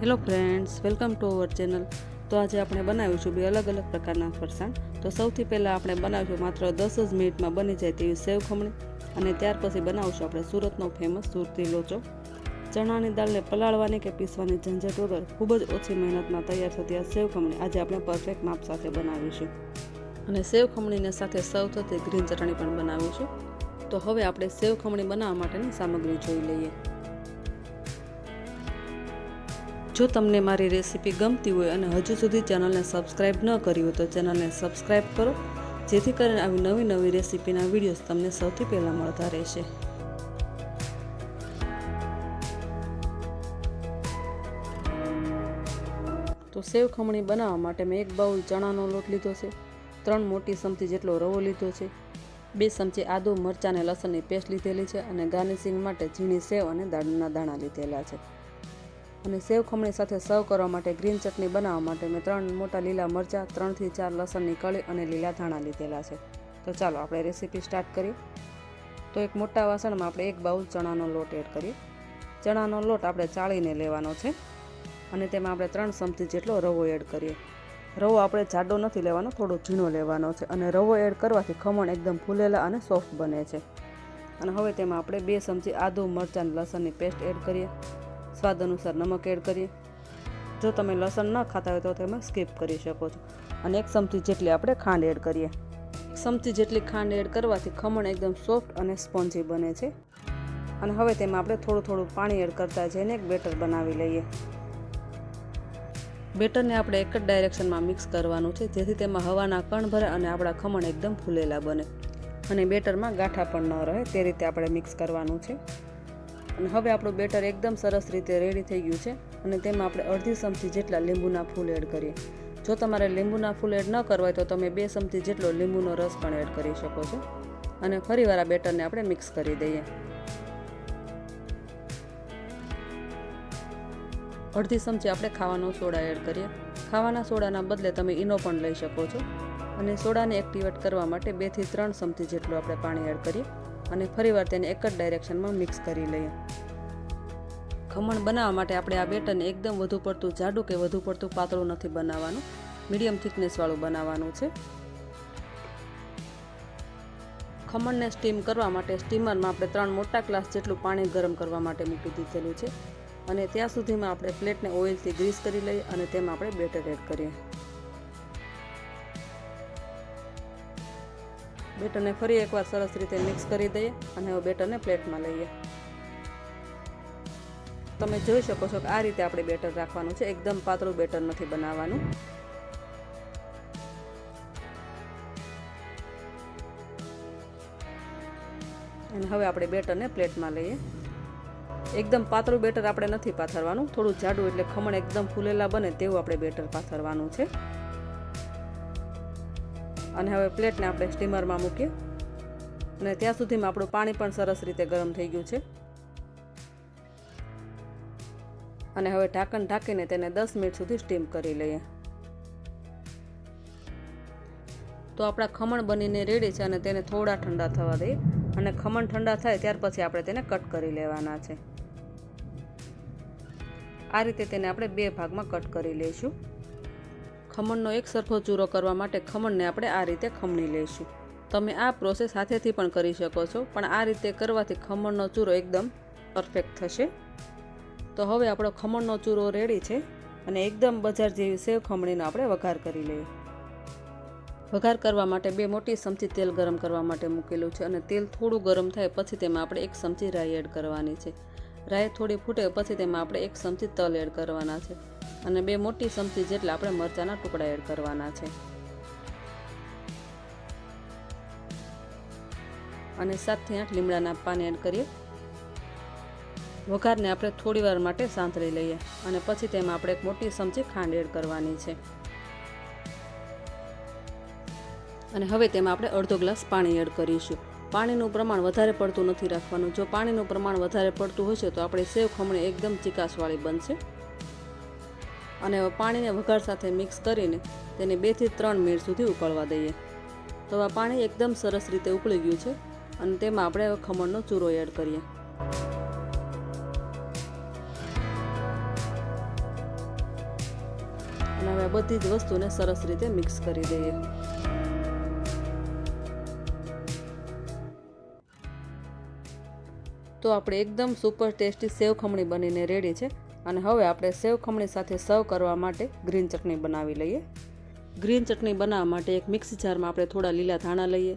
Hello friends, welcome to our channel. તો આજે આપણે બનાવીશું બે અલગ અલગ પ્રકારના ફરસાણ। તો સૌથી પહેલાં આપણે બનાવીશું માત્ર 10 જ મિનિટમાં બની જાય તેવી સેવ ખમણી, અને ત્યાર પછી બનાવીશું આપણે સુરતનો ફેમસ સુરતી લોચો। ચણાની દાળને પલાળવાની કે પીસવાની ઝંઝટ વગર ખૂબ જ ઓછી મહેનતમાં તૈયાર થતી આ સેવ ખમણી આજે આપણે પરફેક્ટ માપ સાથે બનાવીશું, અને સેવ ખમણીને સાથે સર્વ થતી ગ્રીન ચટણી પણ બનાવીશું। તો હવે આપણે સેવ ખમણી બનાવવા માટેની સામગ્રી જોઈ લઈએ। જો તમને મારી રેસીપી ગમતી હોય અને હજુ સુધી ચેનલને સબસ્ક્રાઇબ ન કરી હોય તો ચેનલને સબસ્ક્રાઇબ કરો, જેથી કરીને આવી નવી નવી રેસીપીના વિડીયોઝ તમને સૌથી પહેલાં મળતા રહેશે। તો સેવ ખમણી બનાવવા માટે મેં 1 બાઉલ ચણાનો લોટ લીધો છે, 3 મોટી ચમચી જેટલો રવો લીધો છે, 2 ચમચી આદુ મરચાં અને લસણની પેસ્ટ લીધેલી છે, અને ગાર્નિશિંગ માટે ઝીણી સેવ અને દાળના દાણા લીધેલા છે। અને સેવ ખમણી સાથે સર્વ કરવા માટે ગ્રીન ચટણી બનાવવા માટે મેં 3 મોટા લીલા મરચાં, 3 થી 4 લસણની કળી અને લીલા ધાણા લીધેલા છે। તો ચાલો આપણે રેસીપી સ્ટાર્ટ કરીએ। તો એક મોટા વાસણમાં આપણે 1 બાઉલ ચણાનો લોટ એડ કરીએ। ચણાનો લોટ આપણે ચાળીને લેવાનો છે, અને તેમાં આપણે 3 ચમચી જેટલો રવો એડ કરીએ। રવો આપણે જાડો નથી લેવાનો, થોડો ઝીણો લેવાનો છે, અને રવો એડ કરવાથી ખમણ એકદમ ફૂલેલા અને સોફ્ટ બને છે। અને હવે તેમાં આપણે 2 ચમચી આદુ મરચાં અને લસણની પેસ્ટ એડ કરીએ। સ્વાદ અનુસાર નમક એડ કરીએ। જો તમે લસણ ન ખાતા હોય તો તમે સ્કીપ કરી શકો છો। અને 1 ચમચી જેટલી આપણે ખાંડ એડ કરીએ। 1 ચમચી જેટલી ખાંડ એડ કરવાથી ખમણ એકદમ સોફ્ટ અને સ્પોન્જી બને છે। અને હવે તેમાં આપણે થોડું થોડું પાણી એડ કરતા જઈને એક બેટર બનાવી લઈએ। બેટરને આપણે એક જ ડાયરેક્શનમાં મિક્સ કરવાનું છે, જેથી તેમાં હવાના કણ ભરે અને આપણા ખમણ એકદમ ફૂલેલા બને, અને બેટરમાં ગાંઠા પણ ન રહે તે રીતે આપણે મિક્સ કરવાનું છે। અને હવે આપણું બેટર એકદમ સરસ રીતે રેડી થઈ ગયું છે, અને તેમાં આપણે અડધી ચમચી જેટલા લીંબુના ફૂલ એડ કરીએ। જો તમારે લીંબુના ફૂલ એડ ન કરવા હોય તો તમે 2 ચમચી જેટલો લીંબુનો રસ પણ એડ કરી શકો છો। અને ફરીવાર આ બેટરને આપણે મિક્સ કરી દઈએ। અડધી ચમચી આપણે ખાવાનો સોડા એડ કરીએ। ખાવાના સોડાના બદલે તમે ઈનો પણ લઈ શકો છો। અને સોડાને એક્ટિવેટ કરવા માટે 2 થી 3 ચમચી જેટલું આપણે પાણી એડ કરીએ, અને ફરીવાર તેને એક જ ડાયરેક્શનમાં મિક્સ કરી લઈએ। ખમણ બનાવવા માટે આપણે આ બેટરને એકદમ વધુ પડતું જાડું કે વધુ પડતું પાતળું નથી બનાવવાનું, મીડિયમ થિકનેસવાળું બનાવવાનું છે। ખમણને સ્ટીમ કરવા માટે સ્ટીમરમાં આપણે 3 મોટા ગ્લાસ જેટલું પાણી ગરમ કરવા માટે મૂકી દીધેલું છે, અને ત્યાં સુધીમાં આપણે પ્લેટને ઓઇલથી ગ્રીસ કરી લઈએ, અને તેમાં આપણે બેટર એડ કરીએ। બેટરને ફરી એકવાર સરસ રીતે મિક્સ કરી દઈએ, અને હવે બેટરને પ્લેટમાં લઈએ। તમે જોઈ શકો છો કે આ રીતે આપણે બેટર રાખવાનું છે, એકદમ પાતળું બેટર નથી બનાવવાનું। અને હવે આપણે બેટરને પ્લેટમાં લઈએ। એકદમ પાતળું બેટર આપણે નથી પાથરવાનું, થોડું જાડું, એટલે ખમણ એકદમ ફૂલેલા બને તેવું આપણે બેટર પાથરવાનું છે। અને હવે પ્લેટને આપણે સ્ટીમરમાં મૂકીએ, અને ત્યાં સુધીમાં આપણું પાણી પણ સરસ રીતે ગરમ થઈ ગયું છે। અને હવે ઢાંકણ ઢાંકીને તેને 10 મિનિટ સુધી સ્ટીમ કરી લઈએ। તો આપણા ખમણ બનીને રેડી છે, અને તેને થોડા ઠંડા થવા દઈએ, અને ખમણ ઠંડા થાય ત્યાર પછી આપણે તેને કટ કરી લેવાના છે। આ રીતે તેને આપણે 2 ભાગમાં કટ કરી લઈશું। ખમણનો એક સરખો ચૂરો કરવા માટે ખમણને આપણે આ રીતે ખમણી લઈશું। તમે આ પ્રોસેસ હાથેથી પણ કરી શકો છો, પણ આ રીતે કરવાથી ખમણનો ચૂરો એકદમ પરફેક્ટ થશે। તો હવે આપણો ખમણનો ચૂરો રેડી છે, અને એકદમ બજાર જેવી સેવ ખમણીનો આપણે વઘાર કરી લઈએ। વઘાર કરવા માટે 2 મોટી ચમચી તેલ ગરમ કરવા માટે મૂકેલું છે, અને તેલ થોડું ગરમ થાય પછી તેમાં આપણે 1 ચમચી રાઈ એડ કરવાની છે। રાઈ થોડી ફૂટે પછી તેમાં આપણે 1 ચમચી તલ એડ કરવાના છે, અને 2 મોટી ચમચી જેટલા આપણે મરચાંના ટુકડા એડ કરવાના છે, અને 7 થી 8 લીમડાના પાન એડ કરીએ। વઘારને આપણે થોડી વાર માટે સાંતળી લઈએ, અને પછી તેમાં આપણે 1 મોટી ચમચી ખાંડ એડ કરવાની છે, અને હવે તેમાં આપણે અડધો ગ્લાસ પાણી એડ કરીશું। પાણીનું પ્રમાણ વધારે પડતું નથી રાખવાનું, જો પાણીનું પ્રમાણ વધારે પડતું હશે તો આપણી સેવ ખમણી એકદમ ચીકાશવાળી બનશે। અને હવે પાણીને વઘાર સાથે મિક્સ કરીને તેને 2 થી 3 મિનિટ સુધી ઉકળવા દઈએ। તો આ પાણી એકદમ સરસ રીતે ઉકળી ગયું છે, અને તેમાં આપણે હવે ખમણનો ચૂરો એડ કરીએ। હવે બધી જ વસ્તુને સરસ રીતે મિક્સ કરી દઈએ. તો આપણે એકદમ સુપર ટેસ્ટી સેવ ખમણી બનીને રેડી છે. અને હવે આપણે સેવ ખમણી સાથે સર્વ કરવા માટે ગ્રીન ચટણી બનાવી લઈએ. ગ્રીન ચટણી બનાવવા માટે એક મિક્સી જારમાં આપણે થોડા લીલા ધાણા લઈએ,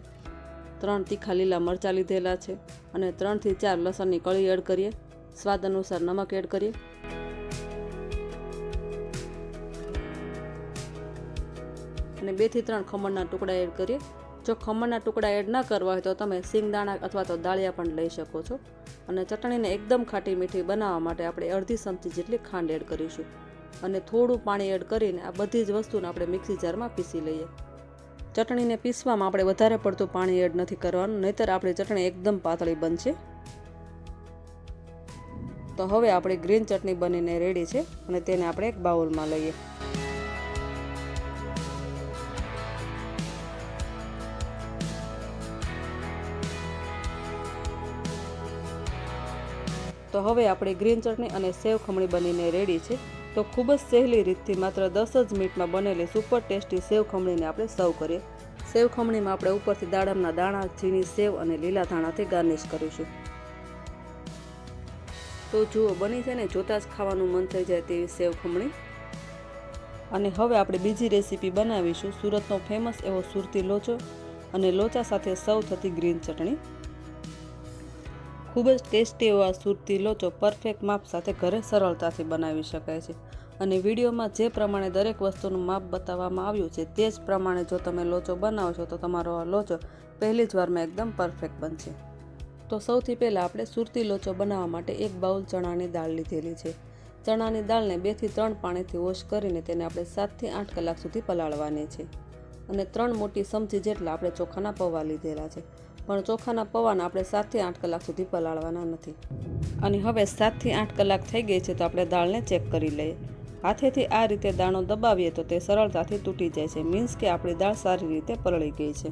3 તીખા લીલા મરચાં લીધેલા છે અને 3 થી 4 લસણની કળી એડ કરીએ. સ્વાદ અનુસાર નમક એડ કરીએ અને 2 થી 3 ખમણના ટુકડા એડ કરીએ. જો ખમણના ટુકડા એડ ન કરવા હોય તો તમે સિંગદાણા અથવા તો દાળિયા પણ લઈ શકો છો. અને ચટણીને એકદમ ખાટી મીઠી બનાવવા માટે આપણે અડધી ચમચી જેટલી ખાંડ એડ કરીશું અને થોડું પાણી એડ કરીને આ બધી જ વસ્તુને આપણે મિક્સી જારમાં પીસી લઈએ. ચટણીને પીસવામાં આપણે વધારે પડતું પાણી એડ નથી કરવાનું, નહીંતર આપણી ચટણી એકદમ પાતળી બનશે. તો હવે આપણી ગ્રીન ચટણી બનીને રેડી છે અને તેને આપણે એક બાઉલમાં લઈએ. તો હવે આપણી ગ્રીન ચટણી અને સેવ ખમણી બનીને રેડી છે. તો ખૂબ જ સહેલી રીતથી માત્ર 10 જ મિનિટમાં બનેલી સુપર ટેસ્ટી સેવ ખમણીને આપણે સર્વ કરીએ. સેવ ખમણીમાં આપણે ઉપરથી દાડમના દાણા, ઝીણી સેવ અને લીલા ધાણાથી ગાર્નિશ કરીશું. તો જુઓ, બની છે ને, જોતાં જ ખાવાનું મન થઈ જાય તેવી સેવ ખમણી. અને હવે આપણે બીજી રેસીપી બનાવીશું સુરતનો ફેમસ એવો સુરતી લોચો અને લોચા સાથે સર્વ થતી ગ્રીન ચટણી. ખૂબ જ ટેસ્ટી એવો આ સુરતી લોચો પરફેક્ટ માપ સાથે ઘરે સરળતાથી બનાવી શકાય છે. અને વિડીયોમાં જે પ્રમાણે દરેક વસ્તુનું માપ બતાવવામાં આવ્યું છે તે જ પ્રમાણે જો તમે લોચો બનાવો છો તો તમારો આ લોચો પહેલી જ વારમાં એકદમ પરફેક્ટ બનશે. તો સૌથી પહેલાં આપણે સુરતી લોચો બનાવવા માટે 1 બાઉલ ચણાની દાળ લીધેલી છે. ચણાની દાળને 2 થી 3 પાણીથી વોશ કરીને તેને આપણે 7 થી 8 કલાક સુધી પલાળવાની છે. અને 3 મોટી ચમચી જેટલા આપણે ચોખાના પૌવા લીધેલા છે. પણ ચોખાના પૌવાને આપણે 7 થી 8 કલાક સુધી પલાળવાના નથી. અને હવે 7 થી 8 કલાક થઈ ગઈ છે તો આપણે દાળને ચેક કરી લઈએ. હાથેથી આ રીતે દાણો દબાવીએ તો તે સરળતાથી તૂટી જાય છે, મીન્સ કે આપણી દાળ સારી રીતે પલળી ગઈ છે.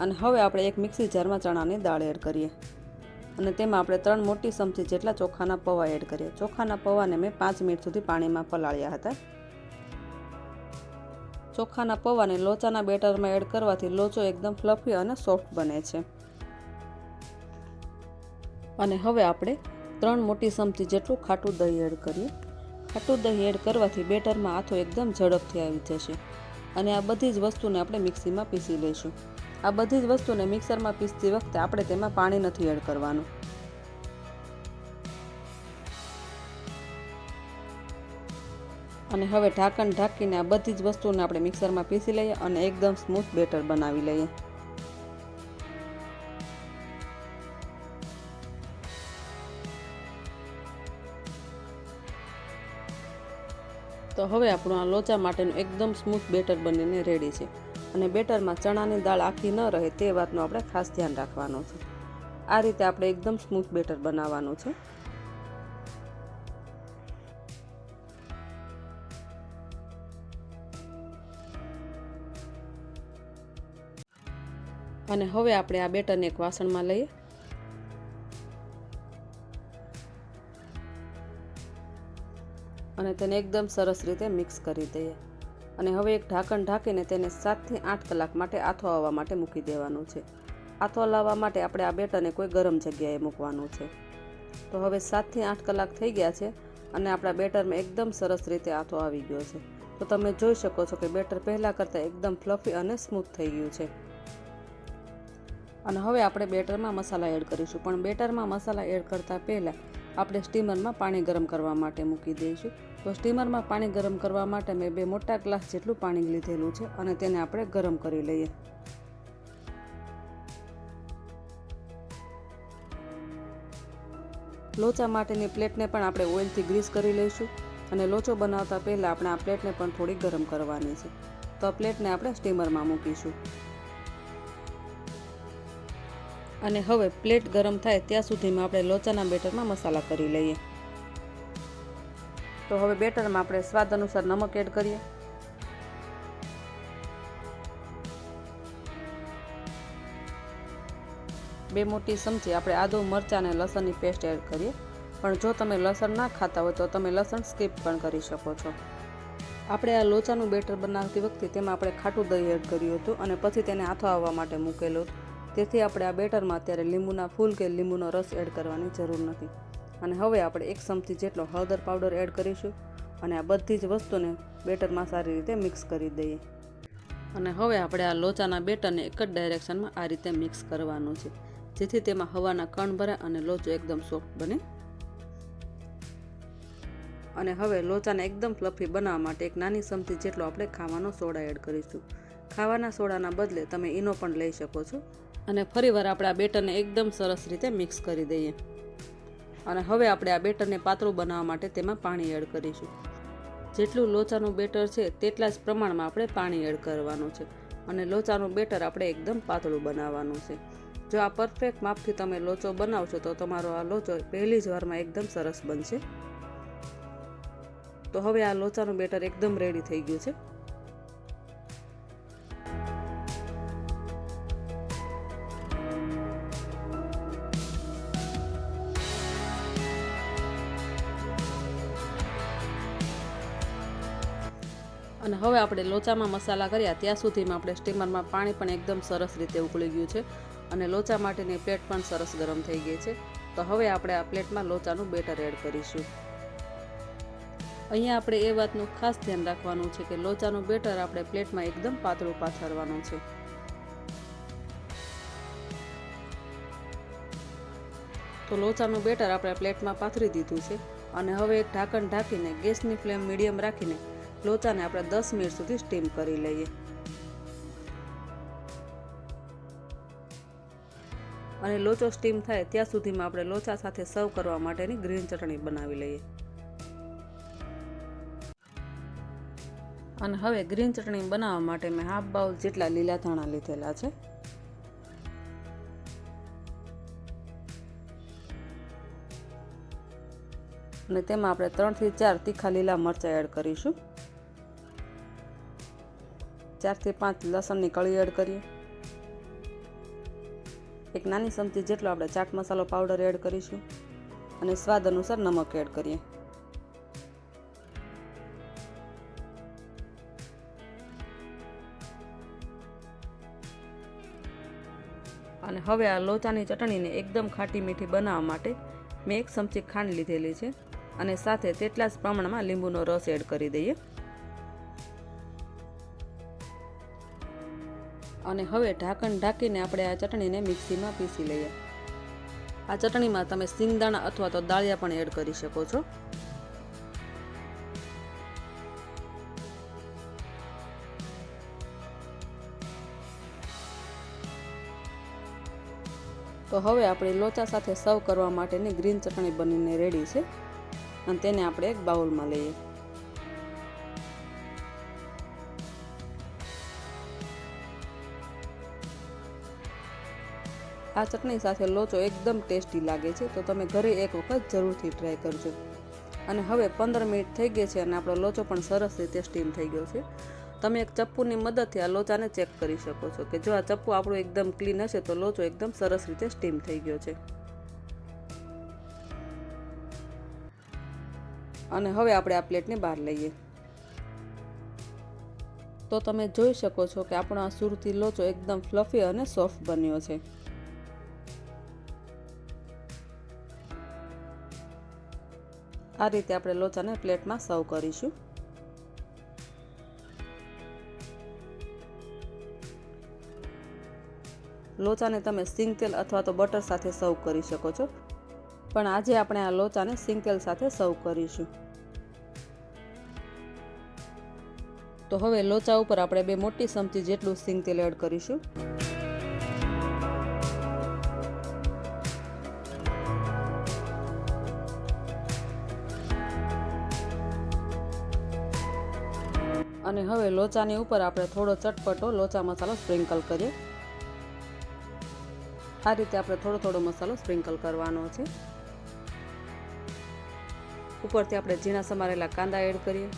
અને હવે આપણે એક મિક્સી જારમાં ચણાની દાળ એડ કરીએ અને તેમાં આપણે 3 મોટી ચમચી જેટલા ચોખાના પૌવા એડ કરીએ. ચોખાના પૌવાને મેં 5 મિનિટ સુધી પાણીમાં પલાળ્યા હતા. ચોખાના પૌવાને લોચાના બેટરમાં એડ કરવાથી લોચો એકદમ ફ્લફી અને સોફ્ટ બને છે. અને હવે આપણે 3 મોટી ચમચી જેટલું ખાટું દહીં એડ કરીએ. ખાટું દહીં એડ કરવાથી બેટરમાં આથો એકદમ ઝડપથી આવી જશે. અને આ બધી જ વસ્તુને આપણે મિક્સીમાં પીસી લઈશું. આ બધી જ વસ્તુને મિક્સરમાં પીસતી વખતે આપણે તેમાં પાણી નથી એડ કરવાનું. અને હવે ઢાંકણ ઢાંકીને આ બધી જ વસ્તુને આપણે મિક્સરમાં પીસી લઈએ અને એકદમ સ્મૂથ બેટર બનાવી લઈએ. તો હવે આપણું આ લોચા માટેનું એકદમ સ્મૂથ બેટર બનીને રેડી છે. અને બેટરમાં ચણાની દાળ આખી ન રહે તે વાતનું આપણે ખાસ ધ્યાન રાખવાનું છે. આ રીતે આપણે એકદમ સ્મૂથ બેટર બનાવવાનું છે. અને હવે આપણે આ બેટરને એક વાસણમાં લઈએ અને તેને એકદમ સરસ રીતે મિક્સ કરી દઈએ. અને હવે એક ઢાંકણ ઢાંકીને તેને 7 થી 8 કલાક માટે આથો આવવા માટે મૂકી દેવાનું છે. આથો લાવવા માટે આપણે આ બેટરને કોઈ ગરમ જગ્યાએ મૂકવાનું છે. તો હવે 7 થી 8 કલાક થઈ ગયા છે અને આપણા બેટરમાં એકદમ સરસ રીતે આથો આવી ગયો છે. તો તમે જોઈ શકો છો કે બેટર પહેલાં કરતાં એકદમ ફ્લફી અને સ્મૂથ થઈ ગયું છે. અને હવે આપણે બેટરમાં મસાલા એડ કરીશું. પણ બેટરમાં મસાલા એડ કરતાં પહેલાં આપણે સ્ટીમરમાં પાણી ગરમ કરવા માટે મૂકી દઈશું. તો સ્ટીમરમાં પાણી ગરમ કરવા માટે મેં 2 મોટા ગ્લાસ જેટલું પાણી લીધેલું છે અને તેને આપણે ગરમ કરી લઈએ. લોચા માટેની પ્લેટને પણ આપણે ઓઇલથી ગ્રીસ કરી લઈશું અને લોચો બનાવતા પહેલાં આપણે આ પ્લેટને પણ થોડી ગરમ કરવાની છે. તો આ પ્લેટને આપણે સ્ટીમરમાં મૂકીશું. અને હવે પ્લેટ ગરમ થાય ત્યાં સુધીમાં આપણે લોચાના બેટરમાં મસાલા કરી લઈએ. તો હવે બેટરમાં આપણે સ્વાદ અનુસાર નમક એડ કરીએ. બે મોટી ચમચી આપણે આદુ, મરચાં અને લસણની પેસ્ટ એડ કરીએ. પણ જો તમે લસણ ના ખાતા હોય તો તમે લસણ સ્કીપ પણ કરી શકો છો. આપણે આ લોચાનું બેટર બનાવતી વખતે તેમાં આપણે ખાટું દહીં એડ કર્યું હતું અને પછી તેને આથો આવવા માટે મૂકેલો. તેથી આપણે આ બેટરમાં અત્યારે લીંબુના ફૂલ કે લીંબુનો રસ એડ કરવાની જરૂર નથી. અને હવે આપણે 1 ચમચી જેટલો હળદર પાવડર એડ કરીશું અને આ બધી જ વસ્તુને બેટરમાં સારી રીતે મિક્સ કરી દઈએ. અને હવે આપણે આ લોચાના બેટરને એક જ ડાયરેક્શનમાં આ રીતે મિક્સ કરવાનું છે, જેથી તેમાં હવાના કણ ભરાય અને લોચો એકદમ સોફ્ટ બને. અને હવે લોચાને એકદમ ફ્લફી બનાવવા માટે 1 નાની ચમચી જેટલો આપણે ખાવાનો સોડા એડ કરીશું. ખાવાના સોડાના બદલે તમે ઈનો પણ લઈ શકો છો. અને ફરીવાર આપણે આ બેટરને એકદમ સરસ રીતે મિક્સ કરી દઈએ. અને હવે આપણે આ બેટરને પાતળું બનાવવા માટે તેમાં પાણી એડ કરીશું. જેટલું લોચાનું બેટર છે તેટલા જ પ્રમાણમાં આપણે પાણી એડ કરવાનું છે. અને લોચાનું બેટર આપણે એકદમ પાતળું બનાવવાનું છે. જો આ પરફેક્ટ માપથી તમે લોચો બનાવશો તો તમારો આ લોચો પહેલી જ વારમાં એકદમ સરસ બનશે. તો હવે આ લોચાનું બેટર એકદમ રેડી થઈ ગયું છે. અને હવે આપણે લોચામાં મસાલા કર્યા ત્યાં સુધીમાં આપણે સ્ટીમરમાં પાણી પણ એકદમ સરસ રીતે ઉકળી ગયું છે અને લોચા માટેની પ્લેટ પણ સરસ ગરમ થઈ ગઈ છે. તો હવે આપણે આ પ્લેટમાં લોચાનું બેટર એડ કરીશું. અહીંયા આપણે એ વાતનું ખાસ ધ્યાન રાખવાનું છે કે લોચાનું બેટર આપણે પ્લેટમાં એકદમ પાતળું પાથરવાનું છે. તો લોચાનું બેટર આપણે પ્લેટમાં પાથરી દીધું છે અને હવે એક ઢાંકણ ઢાંકીને ગેસની ફ્લેમ મીડિયમ રાખીને લોચાને આપણે 10 મિનિટ સુધી સ્ટીમ કરી લઈએ. અને લોચો સ્ટીમ થાય ત્યાં સુધીમાં આપણે લોચા સાથે સર્વ કરવા માટેની ગ્રીન ચટણી બનાવી લઈએ. અને હવે ગ્રીન ચટણી બનાવવા માટે મેં હાફ બાઉલ જેટલા લીલા ધાણા લીધેલા છે. અને તેમાં આપણે 3 થી 4 તીખા લીલા મરચાં એડ કરીશું. 4 થી 5 લસણની કળી એડ કરીએ. 1 નાની ચમચી જેટલો આપણે ચાટ મસાલો પાવડર એડ કરીશું અને સ્વાદ અનુસાર નમક એડ કરીએ. અને હવે આ લોચાની ચટણીને એકદમ ખાટી મીઠી બનાવવા માટે મેં 1 ચમચી ખાંડ લીધેલી છે અને સાથે તેટલા જ પ્રમાણમાં લીંબુનો રસ એડ કરી દઈએ. અને હવે ઢાંકણ ઢાંકીને આપણે આ ચટણીને મિક્સીમાં પીસી લઈએ. આ ચટણીમાં તમે સિંગદાણા અથવા તો દાળિયા પણ એડ કરી શકો છો. તો હવે આપણે લોચા સાથે સર્વ કરવા માટેની ગ્રીન ચટણી બનીને રેડી છે અને તેને આપણે એક બાઉલમાં લઈએ. આ ચટણી સાથે લોચો એકદમ ટેસ્ટી લાગે છે, તો તમે ઘરે એક વખત જરૂરથી ટ્રાય કરજો. અને હવે 15 મિનિટ થઈ ગઈ છે અને આપણો લોચો પણ સરસ રીતે સ્ટીમ થઈ ગયો છે. તમે એક ચપ્પુની મદદથી આ લોચાને ચેક કરી શકો છો કે જો આ ચપ્પુ આપણું એકદમ ક્લીન હશે તો લોચો એકદમ સરસ રીતે સ્ટીમ થઈ ગયો છે. અને હવે આપણે આ પ્લેટને બહાર લઈએ. તો તમે જોઈ શકો છો કે આપણો આ સુરતી લોચો એકદમ ફ્લફી અને સોફ્ટ બન્યો છે. આ રીતે આપણે લોચાને પ્લેટમાં સર્વ કરીશું. લોચાને તમે સિંગ તેલ અથવા તો બટર સાથે સર્વ કરી શકો છો, પણ આજે આપણે આ લોચાને સિંગ તેલ સાથે સર્વ કરીશું. તો હવે લોચા ઉપર આપણે 2 મોટી ચમચી જેટલું સિંગ તેલ એડ કરીશું. અને હવે લોચાની ઉપર આપણે થોડો ચટપટો લોચા મસાલો સ્પ્રિંકલ કરીએ. આ રીતે આપણે થોડો થોડો મસાલો સ્પ્રિંકલ કરવાનો છે. ઉપરથી આપણે ઝીણા સમારેલા કાંદા એડ કરીએ.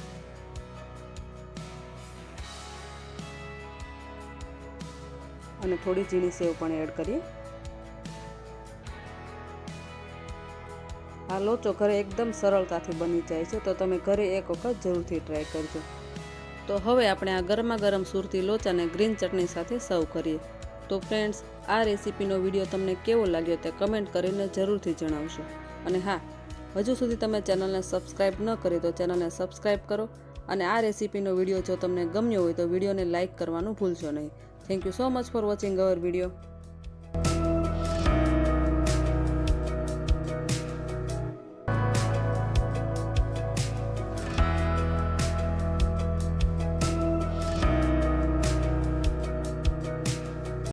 અને થોડી ઝીણી સેવ પણ એડ કરીએ. આ લોચો ઘરે એકદમ સરળતાથી બની જાય છે, તો તમે ઘરે એક વખત જરૂરથી ટ્રાય કરજો. તો હવે આપણે આ ગરમા ગરમ સુરતી લોચાને ગ્રીન ચટણી સાથે સર્વ કરીએ। તો ફ્રેન્ડ્સ, આ રેસીપીનો વિડીયો તમને કેવો લાગ્યો તે કમેન્ટ કરીને જરૂરથી જણાવશો। અને હા, હજુ સુધી તમે ચેનલને સબસ્ક્રાઈબ ન કરી તો ચેનલને સબસ્ક્રાઈબ કરો અને આ રેસીપીનો વિડીયો જો તમને ગમ્યો હોય તો વિડીયોને લાઇક કરવાનું ભૂલશો નહીં। Thank you so much for watching hour video.